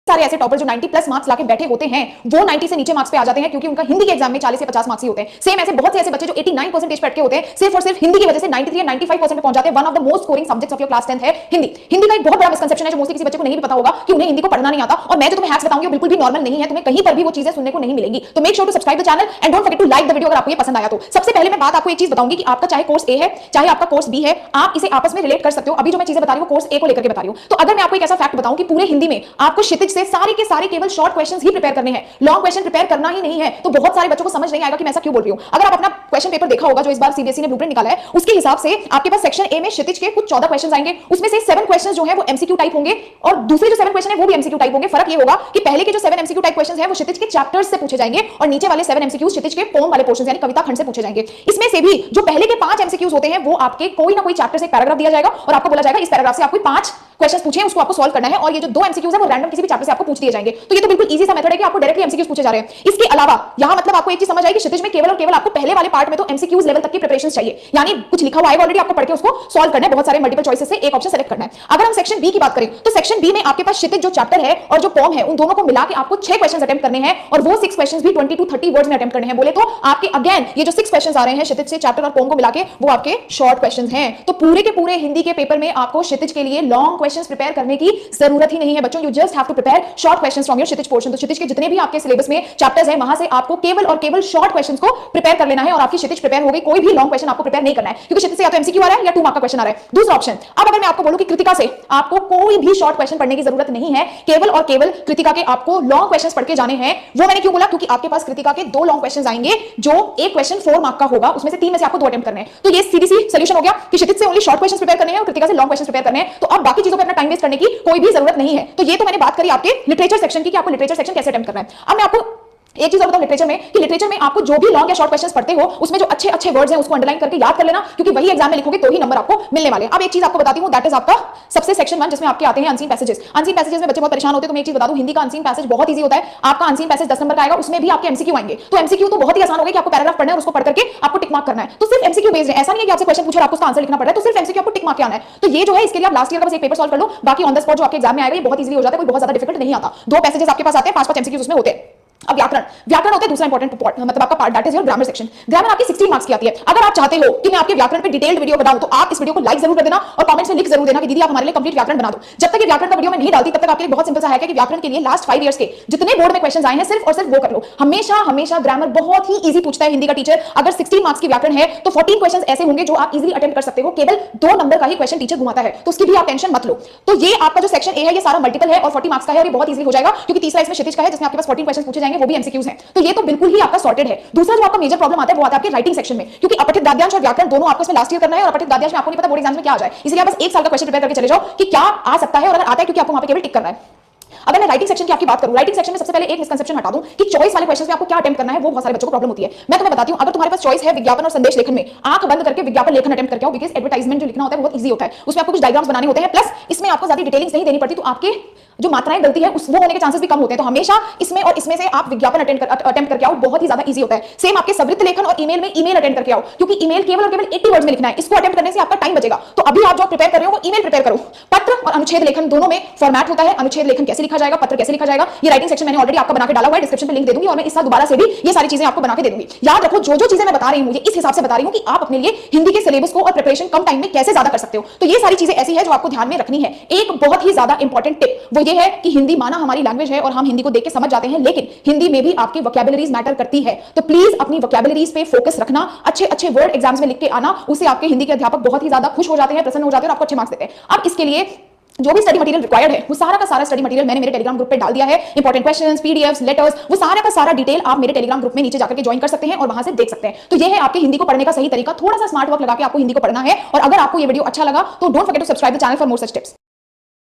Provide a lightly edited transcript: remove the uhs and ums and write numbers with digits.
सारे ऐसे टॉपर जो 90 प्लस मार्क्स लाके बैठे होते हैं वो 90 से नीचे मार्क्स पे आ जाते हैं क्योंकि उनका हिंदी के एग्जाम में 40 से 50 मार्क्स ही होते हैं। सेम ऐसे बहुत से ऐसे बच्चे जो 89% पे अटके होते हैं सिर्फ और सिर्फ हिंदी की वजह से 93 या 95% पे पहुंच जाते हैं। One of the most scoring subjects of your class 10th है हिंदी। हिंदी का एक बहुत बड़ा मिसकंसेप्शन है जो मोस्टली किसी बच्चे को नहीं भी पता होगा कि उन्हें हिंदी को पढ़ना नहीं आता, और मैं जो तुम्हें हैक्स बताऊंगी वो बिल्कुल भी नॉर्मल नहीं है, तुम्हें कहीं पर भी वो चीजें सुनने को नहीं मिलेंगी। तो make sure to subscribe the channel and don't forget to like the video अगर आपको ये पसंद आया तो। सबसे पहले मैं बात आपको एक चीज बताऊंगी कि आपका चाहे कोर्स ए है चाहे आपका कोर्स बी है, आप इसे आपस में रिलेट कर सकते हो। अभी जो मैं चीजें बता रही हूं कोर्स ए को लेकर के बता रही हूं। तो अगर मैं आपको एक ऐसा फैक्ट बताऊं कि पूरे हिंदी में आपको क्षितिज से सारे के सारे केवल शॉर्ट क्वेश्चंस ही प्रिपेयर करने हैं, लॉन्ग क्वेश्चन प्रिपेयर करना ही नहीं है, तो बहुत सारे बच्चों को समझ नहीं आएगा कि मैं ऐसा क्यों बोल रही हूं। अगर आप अपना क्वेश्चन पेपर देखा होगा जो इस बार सीबीएसई ने ब्लूप्रिंट निकाला है, उसके हिसाब से आपके पास सेक्शन ए में क्षितिज के कुछ 14 क्वेश्चंस आएंगे, उसमें से 7 क्वेश्चंस जो है वो एमसीक्यू टाइप होंगे और दूसरे जो 7 क्वेश्चन है वो भी एमसीक्यू टाइप होंगे। फर्क ये होगा कि पहले के जो 7 एमसीक्यू टाइप क्वेश्चंस है वो क्षितिज के चैप्टर्स से पूछे जाएंगे और नीचे वाले 7 एमसीक्यू क्षितिज के पोम वाले पोर्शंस यानी कविता खंड से पूछे जाएंगे। इसमें से भी जो पहले के 5 एमसीक्यूज होते हैं वो आपके कोई ना कोई चैप्टर से एक पैराग्राफ दिया जाएगा और आपको बोला जाएगा इस पैराग्राफ से आपको 5 क्वेश्चंस पूछे हैं, उसको आपको सॉल्व करना है, और ये जो 2 एमसीक्यूज है वो रैंडम किसी भी चैप्टर से आपको पूछ दिए जाएंगे। तो ये तो बिल्कुल इजी सा मेथड है कि आपको डायरेक्टली एमसीक्यूज पूछे जा रहे हैं। इसके अलावा यहां मतलब आपको एक चीज समझ आएगी, क्षितिज में केवल और केवल आपको पहले वाले पार्ट में तो एमसीक्यूज लेवल तक की प्रिपरेशन चाहिए, यानी कुछ लिखा हुआ है ऑलरेडी, आपको पढ़ के उसको सॉल्व करना है, बहुत सारे मल्टीपल चॉइसेस से एक ऑप्शन सेलेक्ट करना है। अगर हम सेक्शन बी की बात करें तो सेक्शन बी में आपके पास क्षितिज जो चैप्टर है और जो पोम है उन दोनों को मिला के आपको 6 क्वेश्चंस अटेम्प्ट करने हैं, और वो 6 क्वेश्चंस भी 20 to 30 वर्ड्स में अटेम्प्ट करने हैं। बोले तो आपके अगेन ये जो 6 क्वेश्चंस आ रहे हैं क्षितिज से चैप्टर और पोम को मिला के वो आपके शॉर्ट क्वेश्चंस हैं। तो पूरे के पूरे हिंदी के पेपर में आपको क्षितिज के लिए लॉन्ग क्वेश्चंस प्रिपेयर करने की जरूरत ही नहीं है बच्चों। You just have to prepare short questions from your Kshitij portion. तो क्षितिज के जितने भी आपके सिलेबस में चैप्टर्स हैं वहां से आपको केवल और केवल शॉर्ट क्वेश्चंस को प्रिपेयर कर लेना है और आपकी क्षितिज प्रिपेयर हो गई। कोई भी लॉन्ग क्वेश्चन आपको प्रिपेयर नहीं करना है क्योंकि क्षितिज से या तो एमसीक्यू आ रहा है या 2 मार्क का क्वेश्चन आ रहा है। दूसरा ऑप्शन, अब अगर मैं आपको बोलूं कि कृतिका से आपको कोई भी शॉर्ट क्वेश्चन पढ़ने की जरूरत नहीं है, केवल और केवल कृतिका के आपको लॉन्ग क्वेश्चंस पढ़ के जाने हैं। वो मैंने क्यों बोला, क्योंकि आपके पास कृतिका के 2 लॉन्ग क्वेश्चंस आएंगे जो एक क्वेश्चन 4 मार्क का होगा, उसमें से 3 में से आपको 2 अटेम्प्ट करने हैं। तो ये सीधी सी सॉल्यूशन हो गया कि क्षितिज से ओनली शॉर्ट क्वेश्चंस प्रिपेयर करने हैं और कृतिका से लॉन्ग क्वेश्चंस प्रिपेयर करने हैं। तो अब बाकी चीजों पे अपना टाइम वेस्ट करने की कोई भी जरूरत नहीं है। तो ये तो मैंने बात करी आपके लिटरेचर सेक्शन की कि आपको लिटरेचर सेक्शन कैसे अटेम्प्ट करना है। अब मैं आपको एक चीज और बताऊं लिटरेचर में कि लिटरेचर में आपको जो भी लॉन्ग या शॉर्ट क्वेश्चंस पढ़ते हो उसमें जो अच्छे अच्छे वर्ड्स हैं उसको अंडरलाइन करके याद कर लेना, क्योंकि वही एग्जाम में लिखोगे तो ही नंबर आपको मिलने वाले हैं। अब एक चीज आपको बताती हूं, दैट इज आपका सबसे सेक्शन 1 जिसमें आपके आते हैं अनसीन पैसेजेस। अनसीन पैसेजेस में बच्चे बहुत परेशान होते हैं, तो मैं एक चीज बता दूं, हिंदी का अनसीन पैसेज बहुत इजी होता है। आपका अनसीन पैसेज 10 नंबर का आएगा, उसमें भी आपके एमसीक्यू आएंगे। तो एमसीक्यू तो बहुत ही आसान हो गया कि आपको पैराग्राफ पढ़ना है और उसको पढ़ करके आपको टिक मार्क करना है। तो सिर्फ एमसीक्यू बेस्ड है, ऐसा नहीं है कि आपसे क्वेश्चन पूछे और आपको उसका आंसर लिखना पड़ रहा है, तो सिर्फ एमसीक्यू आपको टिक मार्क के आना है। तो ये जो है इसके लिए आप लास्ट ईयर का बस एक पेपर सॉल्व कर लो, बाकी ऑन द स्पॉट जो आपके एग्जाम में आएगा ये बहुत इजी हो जाता है, कोई बहुत ज्यादा डिफिकल्ट नहीं आता। 2 पैसेजेस आपके पास आते हैं, 5-5 एमसीक्यूज उसमें होते हैं। अब व्याकरण होता है दूसरा इंपॉर्टेंट मतलब आपका part, that is your grammar section. Grammar आपकी 16 मार्क्स की आती है। अगर आप चाहते हो कि मैं आपके व्याकरण पे डिटेल्ड वीडियो बनाऊं तो आप इस वीडियो को लाइक जरूर कर देना और कमेंट्स में लिख जरूर देना कि दीदी आप हमारे लिए कंप्लीट व्याकरण बना दो। जब तक ये व्याकरण का वीडियो मैं नहीं डालती तब तक आपके लिए बहुत सिंपल सा है कि व्याकरण के लिए लास्ट 5 इयर्स के जितने बोर्ड में क्वेश्चंस आए हैं सिर्फ और सिर्फ वो कर लो। हमेशा हमेशा ग्रामर बहुत ही इजी पूछता है हिंदी का टीचर। अगर 16 मार्क्स की व्याकरण है तो 14 क्वेश्चंस ऐसे होंगे जो आप इजीली अटेम्प्ट कर सकते हो, केवल 2 नंबर का ही क्वेश्चन टीचर घुमाता है, तो उसकी भी आप टेंशन मत लो। तो ये आपका जो सेक्शन ए है ये सारा मल्टीपल है और 40 मार्क्स का है और ये बहुत इजीली हो जाएगा, क्योंकि तीसरा इसमें क्षितिज का है जिसमें आपके पास 14 क्वेश्चंस पूछे जाएंगे, वो भी एमसीक्यूज हैं। तो ये तो बिल्कुल ही आपका सॉर्टेड है। दूसरा जो आपका मेजर प्रॉब्लम आता है वो आता है आपके राइटिंग सेक्शन में, क्योंकि अपठित गद्यांश और व्याकरण दोनों आपको इसमें लास्ट ईयर करना है और अपठित गद्यांश में आपको नहीं पता बोर्ड एग्जाम में क्या आ जाए, इसलिए आप बस 1 साल का क्वेश्चन प्रिपेयर करके चले जाओ कि क्या आ सकता है, और अगर आता है क्योंकि आपको वहां पे केवल टिक करना है। अगर मैं राइटिंग सेक्शन की आपकी बात करूं, राइटिंग सेक्शन में सबसे पहले एक मिसकंसेप्शन हटा दूं कि चॉइस वाले क्वेश्चंस में आपको क्या अटेम्प्ट करना है, वो बहुत सारे बच्चों को प्रॉब्लम होती है। मैं तुम्हें बताती हूं, अगर तुम्हारे पास चॉइस है विज्ञापन और संदेश लेखन में, आंख बंद करके विज्ञापन लेखन अटेम्प्ट करके आओ, बिकॉज़ एडवर्टाइजमेंट जो लिखना होता है बहुत इजी होता है, उसमें आपको कुछ डायग्राम्स बनाने होते हैं, प्लस इसमें आपको ज्यादा डिटेलिंग्स नहीं देनी पड़ती, तो आपके जो मात्राएं गलती है वो होने के चांसेस भी कम होते हैं। तो हमेशा इसमें और इसमें से आप विज्ञापन अटेम्प्ट करके आओ, बहुत ही ज्यादा इजी होता है। सेम आपके सवृत्त लेखन और ईमेल में ईमेल अटेम्प्ट करके आओ, क्योंकि ईमेल केवल और केवल 80 वर्ड्स में लिखना है, इसको अटेम्प्ट करने से आपका टाइम बचेगा। तो अभी आप जो प्रिपेयर कर रहे हो वो ईमेल प्रिपेयर करो। पत्र और अनुच्छेद लेखन दोनों में फॉर्मेट होता है, अनुच्छेद लेखन कैसे लिखा जाएगा, पत्र कैसे लिखा जाएगा, ये राइटिंग सेक्शन मैंने ऑलरेडी आपका बना के डाला हुआ है, डिस्क्रिप्शन में लिंक दे दूंगी, और मैं इस साल दोबारा से भी ये सारी चीजें आपको बना के दे दूंगी। याद रखो जो जो चीजें मैं बता रही हूं ये इस हिसाब से बता रही हूं कि आप अपने लिए हिंदी के सिलेबस को और प्रिपरेशन कम टाइम में कैसे ज्यादा कर सकते हो। तो ये सारी चीजें ऐसी है जो आपको ध्यान में रखनी है। एक बहुत ही ज्यादा इंपॉर्टेंट टिप वो ये है कि हिंदी माना हमारी लैंग्वेज है और हम हिंदी को देख के समझ जाते हैं, लेकिन हिंदी में भी आपकी वोकैबुलरीज मैटर करती है। तो प्लीज अपनी वोकैबुलरीज पे फोकस रखना, अच्छे अच्छे वर्ड एग्जाम्स में लिख के आना, उससे आपके हिंदी के अध्यापक बहुत ही ज्यादा खुश हो जाते हैं, प्रसन्न हो जाते हैं और आपको अच्छे मार्क्स देते हैं। अब इसके लिए जो भी स्टडी मटेरियल रिक्वायर्ड है वो सारा का सारा स्टडी मटेरियल मैंने मेरे टेलीग्राम ग्रुप पे डाल दिया है। इंपॉर्टेंट क्वेश्चंस, पीडीएफ्स, लेटर्स, वो सारा का सारा डिटेल आप मेरे टेलीग्राम ग्रुप में नीचे जाकर के ज्वाइन कर सकते हैं और वहां से देख सकते हैं। तो ये है आपके हिंदी को पढ़ने का सही तरीका। थोड़ा सा स्मार्ट वर्क लगा के आपको हिंदी को पढ़ना है, और अगर आपको ये वीडियो अच्छा लगा तो don't forget to subscribe the channel for more such tips.